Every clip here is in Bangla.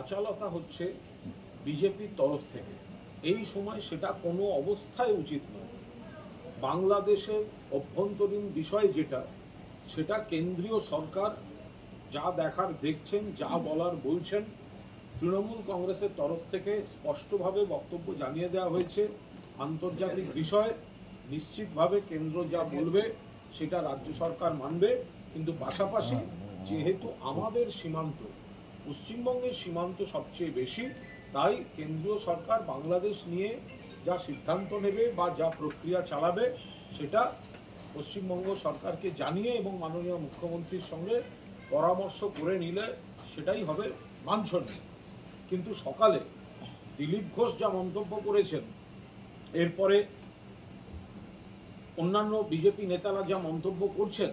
বাচালতা হচ্ছে বিজেপির তরফ থেকে। এই সময় সেটা কোনো অবস্থায় উচিত নয়। বাংলাদেশের অভ্যন্তরীণ বিষয় যেটা, সেটা কেন্দ্রীয় সরকার যা দেখার দেখছেন, যা বলার বলছেন। তৃণমূল কংগ্রেসের তরফ থেকে স্পষ্টভাবে বক্তব্য জানিয়ে দেওয়া হয়েছে, আন্তর্জাতিক বিষয় নিশ্চিতভাবে কেন্দ্র যা বলবে সেটা রাজ্য সরকার মানবে। কিন্তু পাশাপাশি যেহেতু আমাদের সীমান্ত, পশ্চিমবঙ্গের সীমান্ত সবচেয়ে বেশি, তাই কেন্দ্রীয় সরকার বাংলাদেশ নিয়ে যা সিদ্ধান্ত নেবে বা যা প্রক্রিয়া চালাবে সেটা পশ্চিমবঙ্গ সরকারকে জানিয়ে এবং মাননীয় মুখ্যমন্ত্রীর সঙ্গে পরামর্শ করে নিলে সেটাই হবে বাঞ্ছনীয়। কিন্তু সকালে দিলীপ ঘোষ যা মন্তব্য করেছেন, এরপরে অন্যান্য বিজেপি নেতারা যা মন্তব্য করছেন,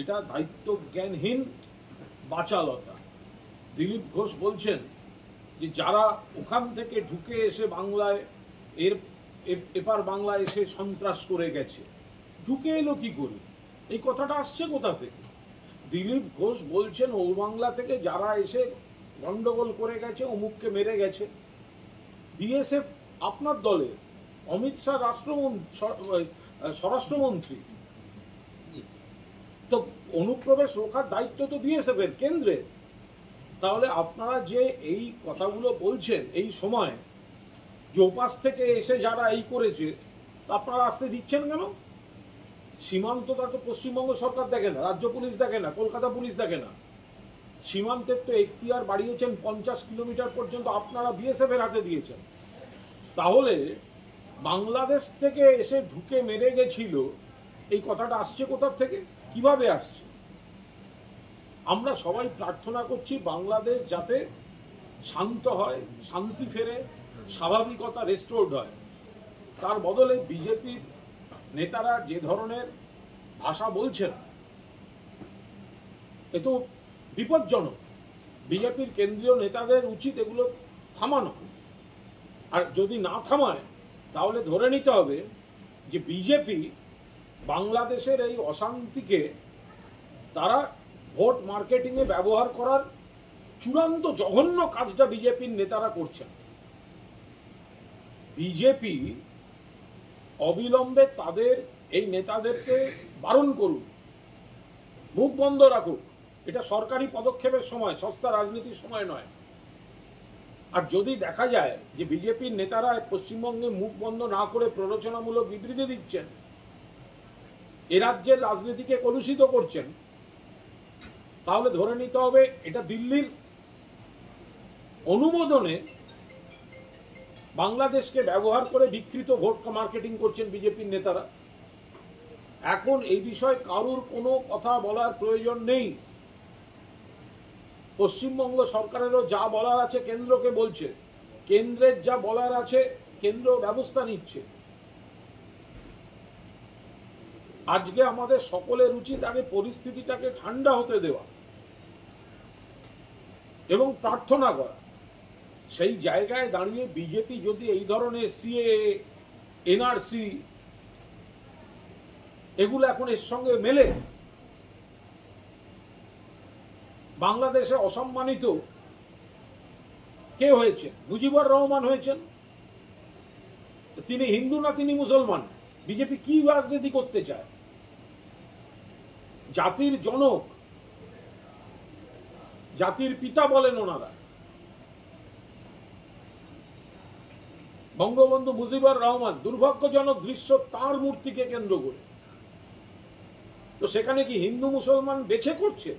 এটা দায়িত্ব জ্ঞানহীন বাচালতা। দিলীপ ঘোষ বলছেন যে যারা ওখান থেকে ঢুকে এসে বাংলায় এপার বাংলায় এসে সন্ত্রাস করে গেছে, ঢুকে এলো কি করে? এই কথাটা আসছে কোথা থেকে? দিলীপ ঘোষ বলছেন ও বাংলা থেকে যারা এসে গন্ডগোল করে গেছে, অমুককে মেরে গেছে। বিএসএফ আপনার দলে, অমিত শাহ স্বরাষ্ট্রমন্ত্রী, তো অনুপ্রবেশ রোখার দায়িত্ব তো বিএসএফ এর, কেন্দ্রের। তাহলে আপনারা যে এই কথাগুলো বলছেন এই সময়, যে ওপাশ থেকে এসে যারা এই করেছে, আপনারা আসতে দিচ্ছেন কেন? সীমান্তটা তো পশ্চিমবঙ্গ সরকার দেখে না, রাজ্য পুলিশ দেখে না, কলকাতা পুলিশ দেখে না। সীমান্তের তো এখতিয়ার বাড়িয়েছেন 50 কিলোমিটার পর্যন্ত, আপনারা বিএসএফ এর হাতে দিয়েছেন। তাহলে বাংলাদেশ থেকে এসে ঢুকে মেরে গেছিল, এই কথাটা আসছে কোথা থেকে, কিভাবে আসছে? আমরা সবাই প্রার্থনা করছি বাংলাদেশ যাতে শান্ত হয়, শান্তি ফেরে, স্বাভাবিকতা রেস্টোর্ড হয়। তার বদলে বিজেপির নেতারা যে ধরনের ভাষা বলছেন, এ তো বিপজ্জনক। বিজেপির কেন্দ্রীয় নেতাদের উচিত এগুলো থামানো। আর যদি না থামায়, তাহলে ধরে নিতে হবে যে বিজেপি বাংলাদেশের এই অশান্তিকে তারা ভোট মার্কেটিংয়ে ব্যবহার করার চূড়ান্ত জঘন্য কাজটা বিজেপির নেতারা করছেন। বিজেপি অবিলম্বে তাদের এই নেতাদেরকে বারণ করুন, মুখ বন্ধ রাখুক। এটা সরকারি পদক্ষেপের সময়, সস্তা রাজনীতির সময় নয়। আর যদি দেখা যায় যে বিজেপির নেতারা পশ্চিমবঙ্গে মুখ বন্ধ না করে প্ররোচনামূলক বিবৃতি দিচ্ছেন, এ রাজ্যের রাজনীতিকে কলুষিত করছেন, তাহলে ধরে নিতে হবে এটা দিল্লির অনুমোদনে বাংলাদেশকে ব্যবহার করে বিকৃত ভোট মার্কেটিং করছেন বিজেপির নেতারা। এখন এই বিষয়ে কারুর কোনো কথা বলার প্রয়োজন নেই। পশ্চিমবঙ্গ সরকারেরও যা বলার আছে কেন্দ্রকে বলছে, কেন্দ্রের যা বলার আছে কেন্দ্র ব্যবস্থা নিচ্ছে। আজকে আমাদের সকলের উচিত আগে পরিস্থিতিটাকে ঠান্ডা হতে দেওয়া এবং প্রার্থনা করা। সেই জায়গায় দাঁড়িয়ে বিজেপি যদি এই ধরনের সিএএ, এনআরসি এগুলো এখন এর সঙ্গে মেলে, বাংলাদেশে অসম্মানিত কে হয়েছে? মুজিবুর রহমান হয়েছেন। তিনি হিন্দু না তিনি মুসলমান? বিজেপি কি রাজনীতি করতে চায়? জাতির জনক, জাতির পিতা বলেন ওনারা। বঙ্গবন্ধু মুজিবুর রহমান, দুর্ভাগ্যজনক দৃশ্য তার মূর্তিকে কেন্দ্র করে। তো সেখানে কি হিন্দু মুসলমান বেছে করছে?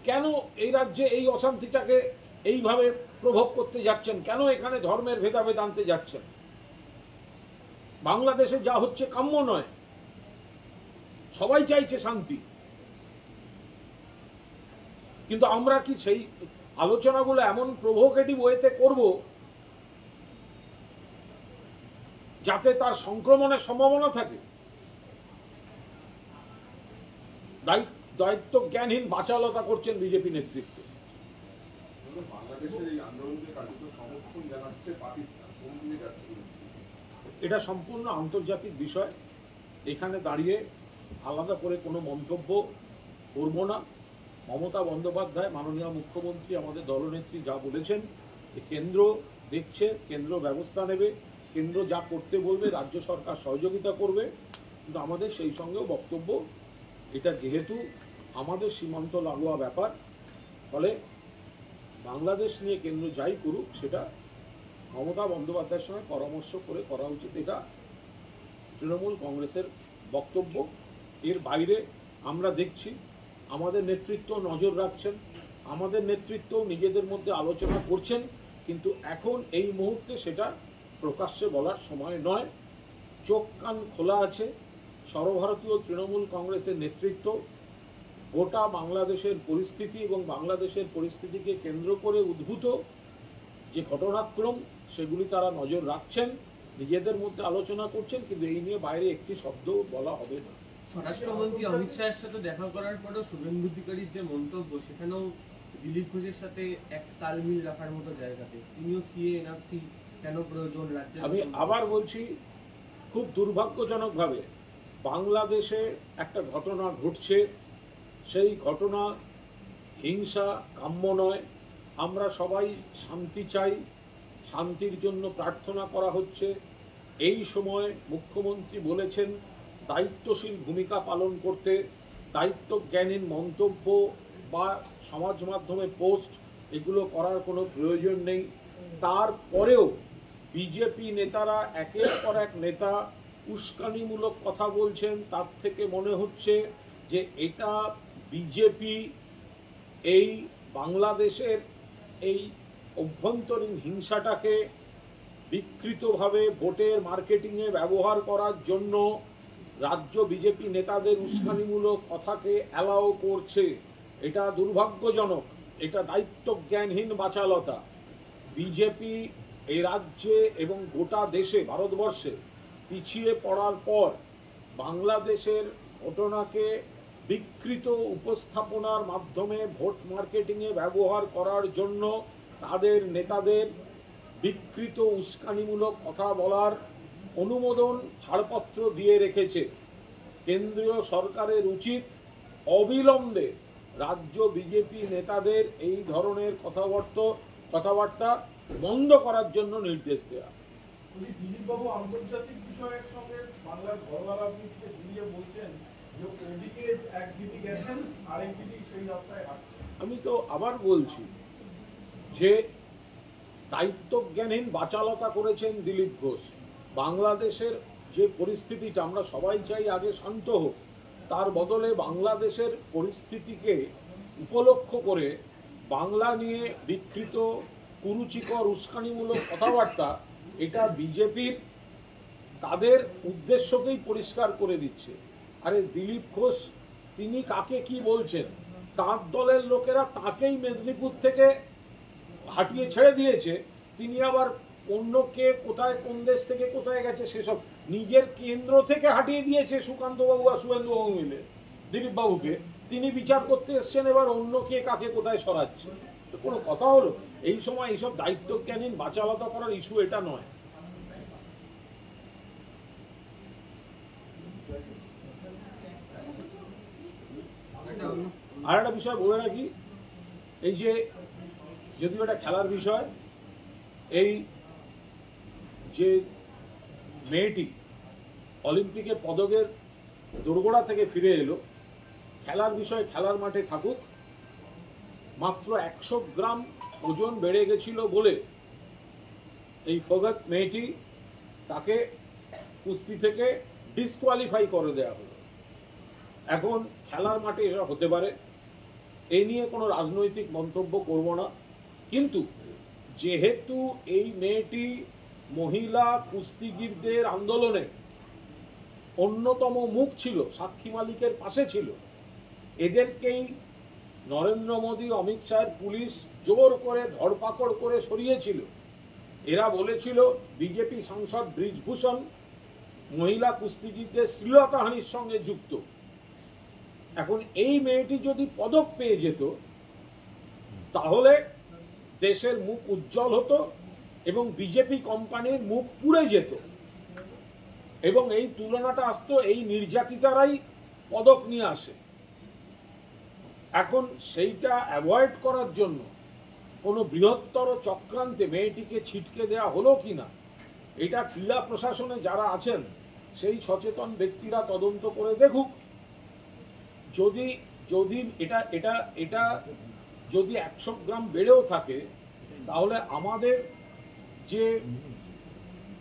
কেন এই রাজ্যে এই অশান্তিটাকে এইভাবে প্রভোগ করতে যাচ্ছেন? কেন এখানে ধর্মের ভেদাভেদ আনতে যাচ্ছেন? বাংলাদেশে যা হচ্ছে কাম্য নয়। সবাই চাইছে শান্তি, কিন্তু আমরা কি সেই আলোচনাগুলো এমন প্রভোকেটিভ ওয়েতে করব যাতে তার সংক্রমণের সম্ভাবনা থাকে? দায়িত্ব জ্ঞানহীন বাচালতা করছেন বিজেপি নেতৃত্ব। বাংলাদেশের এই আন্দোলনকে কার্যত সমর্থন জানাচ্ছে পাকিস্তান, কোন দিকে যাচ্ছে? এটা সম্পূর্ণ আন্তর্জাতিক বিষয়। এখানে দাঁড়িয়ে আলাদা করে কোনো মন্তব্য করব না। মমতা বন্দ্যোপাধ্যায় মাননীয় মুখ্যমন্ত্রী আমাদের দলনেত্রী যা বলেছেন যে কেন্দ্র দেখছে, কেন্দ্র ব্যবস্থা নেবে, কেন্দ্র যা করতে বলবে রাজ্য সরকার সহযোগিতা করবে। কিন্তু আমাদের সেই সঙ্গেও বক্তব্য, এটা যেহেতু আমাদের সীমান্ত লাগোয়া ব্যাপার, ফলে বাংলাদেশ নিয়ে কেন্দ্র যাই করুক সেটা মমতা বন্দ্যোপাধ্যায়ের সঙ্গে পরামর্শ করে করা উচিত। এটা তৃণমূল কংগ্রেসের বক্তব্য। এর বাইরে আমরা দেখছি আমাদের নেতৃত্ব নজর রাখছেন, আমাদের নেতৃত্ব নিজেদের মধ্যে আলোচনা করছেন, কিন্তু এখন এই মুহূর্তে সেটা প্রকাশ্যে বলার সময় নয়। চোখ কান খোলা আছে সর্বভারতীয় তৃণমূল কংগ্রেসের নেতৃত্ব। গোটা বাংলাদেশের পরিস্থিতি এবং বাংলাদেশের পরিস্থিতিকে কেন্দ্র করে উদ্ভূত যে ঘটনাক্রম সেগুলি তারা নজর রাখছেন, নিজেদের মধ্যে আলোচনা করছেন, কিন্তু এই নিয়ে বাইরে একটি শব্দ বলা হবে না। স্বরাষ্ট্রমন্ত্রী অমিত শাহের সাথে দেখা করার পরেও শুভেন্দু অধিকারীর যে মন্তব্য, সেখানেও দিলীপ ঘোষের সাথে এক তালমিল রাখার মতো জায়গাতে তিনিও সিএ এনআরসি কেন প্রয়োজন রাজ্যে। আমি আবার বলছি, খুব দুর্ভাগ্যজনকভাবে বাংলাদেশে একটা ঘটনা ঘটছে, সেই ঘটনা হিংসা কাম্য নয়। আমরা সবাই শান্তি চাই, শান্তির জন্য প্রার্থনা করা হচ্ছে। এই সময় মুখ্যমন্ত্রী বলেছেন দায়িত্বশীল ভূমিকা পালন করতে, দায়িত্বজ্ঞানহীন মন্তব্য বা সমাজ মাধ্যমে পোস্ট এগুলো করার কোনো প্রয়োজন নেই। তারপরেও বিজেপি নেতারা একের পর এক নেতা উস্কানিমূলক কথা বলছেন। তার থেকে মনে হচ্ছে যে এটা বিজেপি এই বাংলাদেশের এই অভ্যন্তরীণ হিংসাটাকে বিকৃতভাবে ভোটের মার্কেটিংয়ে ব্যবহার করার জন্য রাজ্য বিজেপি নেতাদের উস্কানিমূলক কথাকে অ্যালাউ করছে। এটা দুর্ভাগ্যজনক, এটা দায়িত্বজ্ঞানহীন বাচালতা। বিজেপি এই রাজ্যে এবং গোটা দেশে ভারতবর্ষে পিছিয়ে পড়ার পর বাংলাদেশের ঘটনাকে বিকৃত উপস্থাপনার মাধ্যমে ভোট মার্কেটিংয়ে ব্যবহার করার জন্য তাদের নেতাদের বিকৃত উস্কানিমূলক কথা বলার অনুমোদন ছাড়পত্র দিয়ে রেখেছে। কেন্দ্রীয় সরকারের উচিত অবিলম্বে রাজ্য বিজেপি নেতাদের এই ধরনের কথাবার্তা বন্ধ করার জন্য নির্দেশ দেওয়া। দিলীপবাবু আন্তর্জাতিক বিষয়ের সঙ্গে বাংলার ঘরোয়া রাজনীতিকে ঝুলিয়ে বলছেন যে ওদিকে এক দিদি গেছেন, আরেক দিদি সেই রাস্তায় হাঁটছেন। আমি তো আবার বলছি যে দায়িত্বজ্ঞানহীন বাচালতা করেছেন দিলীপ ঘোষ। বাংলাদেশের যে পরিস্থিতিটা আমরা সবাই চাই আগে শান্ত হোক, তার বদলে বাংলাদেশের পরিস্থিতিকে উপলক্ষ করে বাংলা নিয়ে বিকৃত কুরুচিকর উস্কানিমূলক কথাবার্তা, এটা বিজেপির তাদের উদ্দেশ্যকেই পরিষ্কার করে দিচ্ছে। আরে দিলীপ ঘোষ তিনি কাকে কি বলছেন? তার দলের লোকেরা তাকেই মেদিনীপুর থেকে হাঁটিয়ে ছেড়ে দিয়েছে, তিনি আবার অন্যকে কোথায় কোন দেশ থেকে কোথায় গেছে সেসব নিজের কেন্দ্র থেকে হাঁটিয়ে দিয়েছে সুকান্ত বাবু আর শুভেন্দু বাবু মিলে দিলীপ বাবুকে। তিনি বিচার করতে এসছেন এবার অন্য কে কাকে কোথায় সরাচ্ছে। কোনো কথা হলো? এই সময় এইসব দায়িত্বজ্ঞানহীন বাচালতা করার ইস্যু এটা নয়। আর একটা বিষয় বলে রাখি, এই যে যদিও এটা খেলার বিষয়, এই যে মেয়েটি অলিম্পিকে পদকের দোরগোড়া থেকে ফিরে এলো, খেলার বিষয় খেলার মাঠে থাকুক, মাত্র 100 গ্রাম ওজন বেড়ে গেছিল বলে এই ফগত মেয়েটি তাকে কুস্তি থেকে ডিসকোয়ালিফাই করে দেওয়া হলো। এখন খেলার মাঠে এসব হতে পারে, এই নিয়ে কোনো রাজনৈতিক মন্তব্য করব না, কিন্তু যেহেতু এই মেয়েটি মহিলা কুস্তিগীরদের আন্দোলনে অন্যতম মুখ ছিল, সাক্ষী মালিকের পাশে ছিল, এদেরকেই নরেন্দ্র মোদী অমিত শাহের পুলিশ জোর করে ধরপাকড় করে সরিয়েছিল। এরা বলেছিল বিজেপি সাংসদ ব্রিজভূষণ মহিলা কুস্তিগীরদের শ্লীলতাহানির সঙ্গে যুক্ত। এখন এই মেয়েটি যদি পদক পেয়ে যেত তাহলে দেশের মুখ উজ্জ্বল হতো এবং বিজেপি কোম্পানির মুখ পুড়ে যেত, এবং এই তুলনাটা আসতো এই নির্যাতিতারাই পদক নিয়ে আসে। এখন সেইটা অ্যাভয়েড করার জন্য কোনো বৃহত্তর চক্রান্তে মেয়েটিকে ছিটকে দেওয়া হলো কিনা, এটা ক্রীড়া প্রশাসনে যারা আছেন সেই সচেতন ব্যক্তিরা তদন্ত করে দেখুক। যদি যদি এটা এটা এটা যদি 100 গ্রাম বেড়েও থাকে, তাহলে আমাদের যে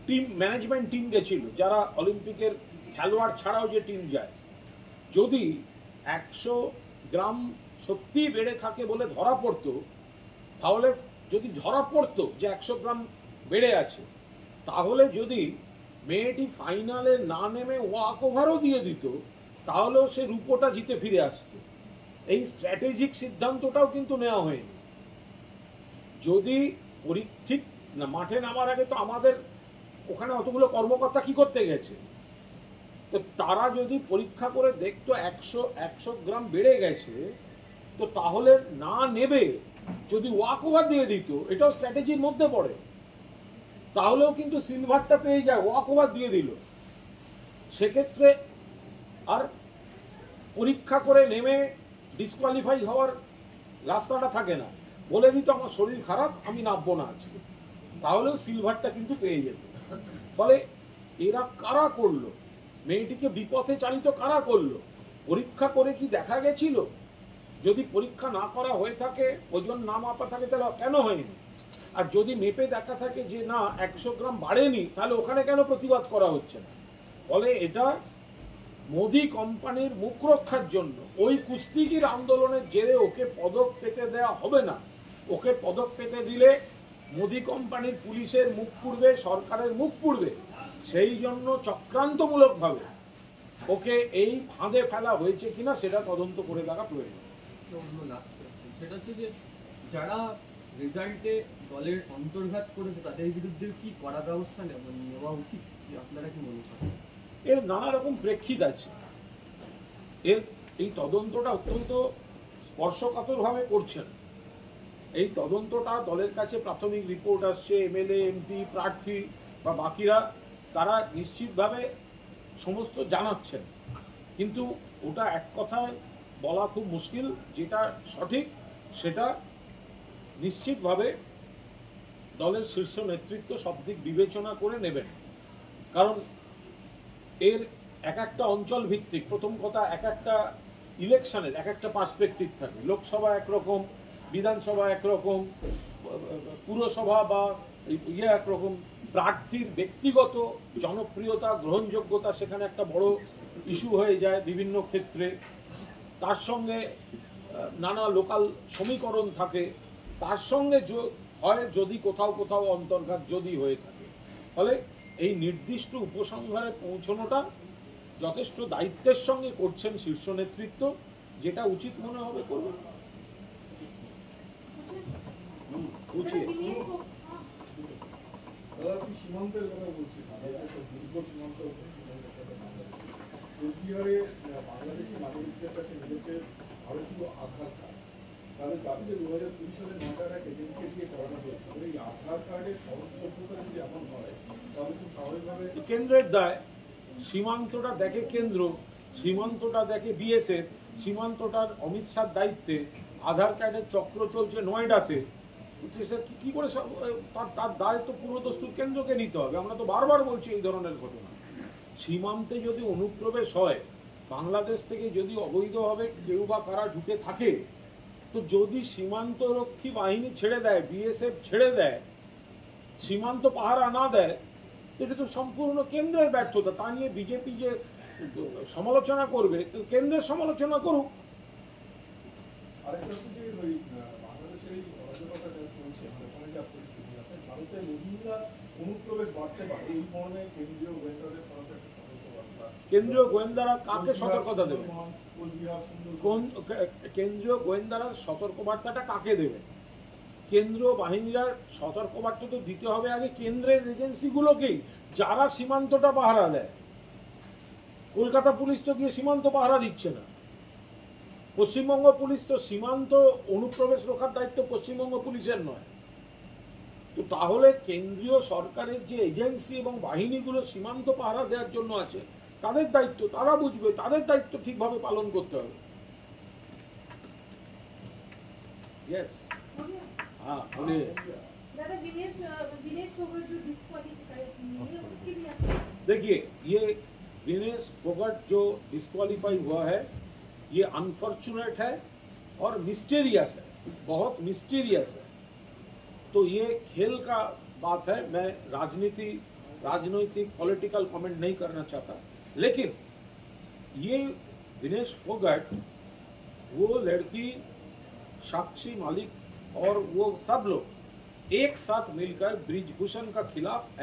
টিম ম্যানেজমেন্ট টিম গেছিল, যারা অলিম্পিকের খেলোয়াড় ছাড়াও যে টিম যায়, যদি 100 গ্রাম সত্যি বেড়ে থাকে বলে ধরা পড়তো, তাহলে যদি ধরা পড়তো যে 100 গ্রাম বেড়ে আছে, তাহলে যদি মেয়েটি ফাইনালে না নেমে ওয়াক ওভারও দিয়ে দিত, তাহলেও সে রূপোটা জিতে ফিরে আসতো। এই স্ট্র্যাটেজিক সিদ্ধান্তটাও কিন্তু নেওয়া হয়নি। যদি ঠিক না মাঠে নামার আগে তো আমাদের ওখানে অতগুলো কর্মকর্তা কি করতে গেছে, তো তারা যদি পরীক্ষা করে দেখতো 100 গ্রাম বেড়ে গেছে, তো তাহলে না নেবে যদি ওয়াক ওভার দিয়ে দিত, এটাও স্ট্র্যাটেজির মধ্যে পড়ে, তাহলেও কিন্তু সিলভারটা পেয়ে যায়, ওয়াক ওভার দিয়ে দিল। সেক্ষেত্রে আর পরীক্ষা করে নেমে ডিসকোয়ালিফাই হওয়ার রাস্তাটা থাকে না, বলে দিত আমার শরীর খারাপ, আমি নামবো না আজকে, তাহলেও সিলভারটা কিন্তু পেয়ে যেত। ফলে এরা কারা করলো, মেয়েটিকে বিপথে চালিত কারা করলো? পরীক্ষা করে কি দেখা গেছিল? যদি পরীক্ষা না করা হয়ে থাকে, ওজন না মাপা থাকে, তাহলে কেন হয়নি? আর যদি মেপে দেখা থাকে যে না 100 গ্রাম বাড়েনি, তাহলে ওখানে কেন প্রতিবাদ করা হচ্ছে না? ফলে এটা মোদি কোম্পানির মুখ রক্ষার জন্য ওই কুস্তিগির আন্দোলনের জেরে ওকে পদক পেতে দেয়া হবে না। ওকে পদক পেতে দিলে মোদি কোম্পানির পুলিশের মুখ পুড়বে, সরকারের মুখ পুড়বে। সেই জন্য চক্রান্তমূলকভাবে ওকে এই ফাঁদে ফেলা হয়েছে কিনা সেটা তদন্ত করে দেখা প্রয়োজন। সেটা হচ্ছে যে যারা রেজাল্টে দলের অন্তর্ঘাত করেছে তাদের বিরুদ্ধে কি কড়া ব্যবস্থা নেওয়া উচিত, আপনারা কি মনে করেন? এর নানা রকম প্রেক্ষিত আছে। এই তদন্তটা অত্যন্ত স্পর্শকাতরভাবে করছেন। এই তদন্তটা দলের কাছে প্রাথমিক রিপোর্ট আসছে, এমএলএ এমপি প্রার্থী বা বাকিরা তারা নিশ্চিতভাবে সমস্ত জানাচ্ছেন, কিন্তু ওটা এক কথায় বলা খুব মুশকিল। যেটা সঠিক সেটা নিশ্চিতভাবে দলের শীর্ষ নেতৃত্ব সব দিক বিবেচনা করে নেবেন। কারণ এর এক একটা অঞ্চল ভিত্তিক, প্রথম কথা এক একটা ইলেকশনের এক একটা পার্সপেক্টিভ থাকে। লোকসভা একরকম, বিধানসভা একরকম, পুরসভা বা একরকম, প্রার্থীর ব্যক্তিগত জনপ্রিয়তা গ্রহণযোগ্যতা সেখানে একটা বড় ইস্যু হয়ে যায় বিভিন্ন ক্ষেত্রে। তার সঙ্গে নানা লোকাল সমীকরণ থাকে, তার সঙ্গে হয় যদি কোথাও কোথাও অন্তর্ঘাত যদি হয়ে থাকে। ফলে এই নির্দিষ্ট উপসংহারে পৌঁছানোটা যথেষ্ট দায়িত্বের সঙ্গে করছেন শীর্ষ নেতৃত্ব, যেটা উচিত মনে হবে করবেন। সীমান্তের কথা বলছি, দীর্ঘ সীমান্ত কোচবিহারে বাংলাদেশি নাগরিকদের কাছে মিলেছে ভারতীয় আধার কার্ড। তাদের দাবি যে 2020 সালের 9টার এক এজেন্টকে দিয়ে করানো হয়েছিল। এই আধার কার্ডের সহজলভ্যতা যদি এমন হয়, তাহলে খুব স্বাভাবিকভাবে কেন্দ্রের দায়। সীমান্তটা দেখে কেন্দ্র, সীমান্তটা দেখে বিএসএফ, সীমান্তটার অমিত শাহর দায়িত্বে। আধার কার্ডের চক্র চলছে নয়ডাতে, কি করে তার দায় তো পুরো দস্তুর কেন্দ্রকে নিতে হবে। আমরা তো বারবার বলছি এই ধরনের ঘটনা। সীমান্তে যদি অনুপ্রবেশ হয়, বাংলাদেশ থেকে যদি অবৈধভাবে কেউ বা কারা ঢুকে থাকে, তো যদি সীমান্তরক্ষী বাহিনী ছেড়ে দেয়, বিএসএফ ছেড়ে দেয়, সীমান্ত পাহারা না দেয়, এটা তো সম্পূর্ণ কেন্দ্রের ব্যর্থতা। তা নিয়ে বিজেপি যে সমালোচনা করবে, কেন্দ্রের সমালোচনা করুক। আরেকটা হচ্ছে যে ওই বাংলাদেশের এই অরাজকতা যা চলছে, ওখানে যা পরিস্থিতি আছে, ভারতে রোহিঙ্গা অনুপ্রবেশ বাড়তে পারে, এই ধরনের কেন্দ্রীয় গোয়েন্দাদের তরফে একটা সতর্কবার্তা। কেন্দ্রীয় গোয়েন্দারা কাকে সতর্কতা দেবে? কোন কেন্দ্রীয় গোয়েন্দারা সতর্কবার্তাটা কাকে দেবে? কেন্দ্রীয় বাহিনীরা সতর্কবার্তা তো দিতে হবে আগে কেন্দ্রের এজেন্সিগুলোকেই, যারা সীমান্তটা পাহারা দেয়। কলকাতা পুলিশ তো গিয়ে সীমান্ত পাহারা দিচ্ছে না। পশ্চিমবঙ্গ পুলিশ তো সীমান্ত অনুপ্রবেশ রক্ষার দায়িত্ব পশ্চিমবঙ্গ পুলিশের নয়। তো তাহলে কেন্দ্রীয় সরকারের যে এজেন্সি এবং বাহিনীগুলো সীমান্ত পাহারা দেওয়ার জন্য আছে, তাদের দায়িত্ব তারা বুঝবে, তাদের দায়িত্ব ঠিকভাবে পালন করতে হবে। यस हो गया? हाँ बोलिए। दादा विनेश फोगाट जो डिस्क्वालीफाई हुए उसके लिए आप देखिए, ये विनेश फोगाट जो डिस्क्वालीफाई हुआ है ये अनफॉर्चुनेट है और मिस्टीरियस है, बहुत मिस्टीरियस है। तो ये खेल का बात है, मैं राजनीतिक पॉलिटिकल कमेंट नहीं करना चाहता, लेकिन ये विनेश फोगाट, वो लड़की, साक्षी मालिक और वो सब लोग एक साथ मिलकर ब्रिजभूषण का खिलाफ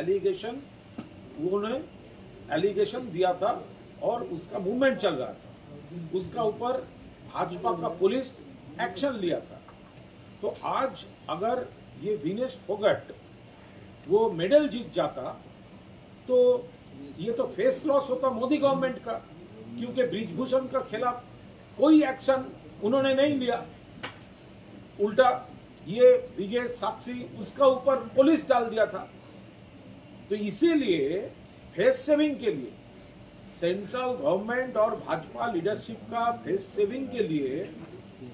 एलिगेशन दिया था और उसका मूवमेंट चल रहा था, उसका ऊपर भाजपा का पुलिस एक्शन लिया था। तो आज अगर ये विनेश फोगाट वो मेडल जीत जाता तो ये तो फेस लॉस होता मोदी गवर्नमेंट का, क्योंकि ब्रिजभूषण का खिलाफ कोई एक्शन उन्होंने नहीं लिया, उल्टा ये विजय साक्षी उसका ऊपर पुलिस डाल दिया था। तो इसीलिए फेस सेविंग के लिए सेंट्रल गवर्नमेंट और भाजपा लीडरशिप का फेस सेविंग के लिए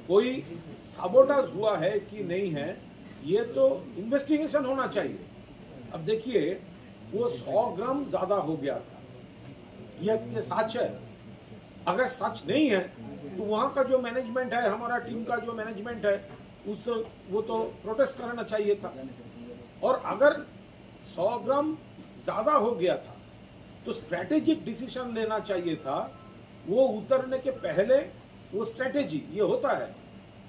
कोई साबोटाज हुआ है कि नहीं है, ये तो इन्वेस्टिगेशन होना चाहिए। अब देखिए, वो 100 ग्राम ज्यादा हो गया था, ये सच है। अगर सच नहीं है तो वहां का जो मैनेजमेंट है, हमारा टीम का जो मैनेजमेंट है, वो तो प्रोटेस्ट करना चाहिए था। और अगर 100 ग्राम ज्यादा हो गया था तो स्ट्रेटेजिक डिसीजन लेना चाहिए था। वो उतरने के पहले वो स्ट्रेटेजी ये होता है,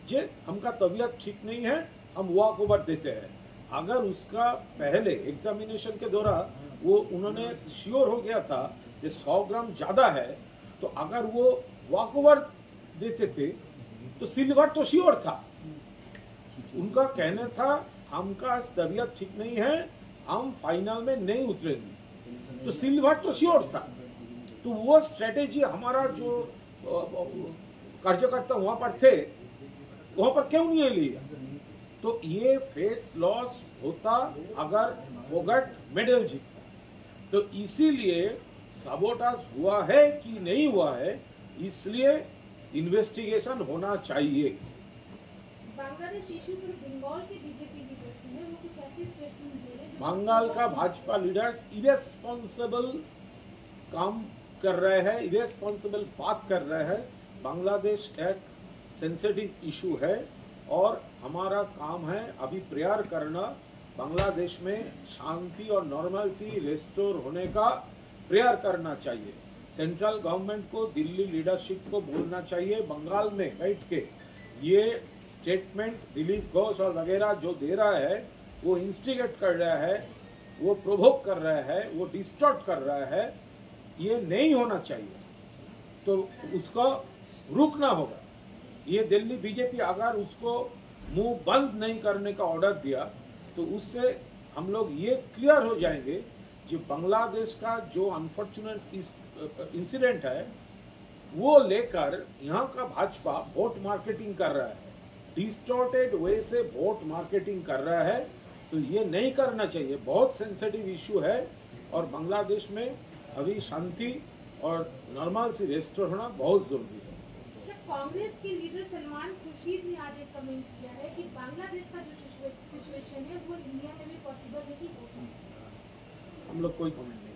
जे हमका तबीयत ठीक नहीं है, हम वॉक ओवर देते हैं। अगर उसका पहले एग्जामिनेशन के दौरान वो उन्होंने श्योर हो गया था कि 100 ग्राम ज्यादा है, तो अगर वो वॉक ओवर देते थे तो सिल्वर तो श्योर था। उनका कहना था हमका तबीयत ठीक नहीं है, हम फाइनल में नहीं उतरेंगे, तो सिल्वर तो श्योर था। तो वो स्ट्रेटेजी हमारा जो कार्यकर्ता वहां पर थे, वहां पर क्यों नहीं लिया? तो ये फेस लॉस होता अगर फोगाट मेडल जीतता। तो इसीलिए साबोटाज हुआ है कि नहीं हुआ है, इसलिए इन्वेस्टिगेशन होना चाहिए। बांग्लादेश इशू पर बंगाल के बीजेपी लीडर्स ने वो कुछ ऐसे स्टेटमेंट दिए जो बंगाल का भाजपा लीडर्स इरेस्पॉन्सिबल काम कर रहे हैं, इरेस्पॉन्सिबल बात कर रहे हैं। बांग्लादेश एक सेंसिटिव इशू है और हमारा काम है अभी प्रेयर करना, बांग्लादेश में शांति और नॉर्मलसी रेस्टोर होने का प्रेयर करना चाहिए। सेंट्रल गवर्नमेंट को, दिल्ली लीडरशिप को बोलना चाहिए बंगाल में बैठ के, ये स्टेटमेंट दिलीप घोष और वगैरह जो दे रहा है वो इंस्टिगेट कर रहा है, वो प्रोवोक कर रहा है, वो डिस्टॉर्ट कर रहा है, ये नहीं होना चाहिए। तो उसको रुकना होगा। ये दिल्ली बीजेपी अगर उसको मुंह बंद नहीं करने का ऑर्डर दिया तो उससे हम लोग ये क्लियर हो जाएंगे कि बांग्लादेश का जो अनफॉर्चुनेट इंसिडेंट है वो लेकर यहाँ का भाजपा वोट मार्केटिंग कर रहा है, डिस्टॉर्टेड वे से वोट मार्केटिंग कर रहा है। तो ये नहीं करना चाहिए, बहुत सेंसिटिव इशू है और बांग्लादेश में अभी शांति और नॉर्मल सी रेस्टोर होना बहुत जरूरी है। कांग्रेस के लीडर सलमान खुर्शीद ने आज एक कमेंट किया है कि बांग्लादेश का जो सिचुएशन है वो इंडिया में भी पॉसिबल नहीं हो सकता। हम लोग कोई कमेंट नहीं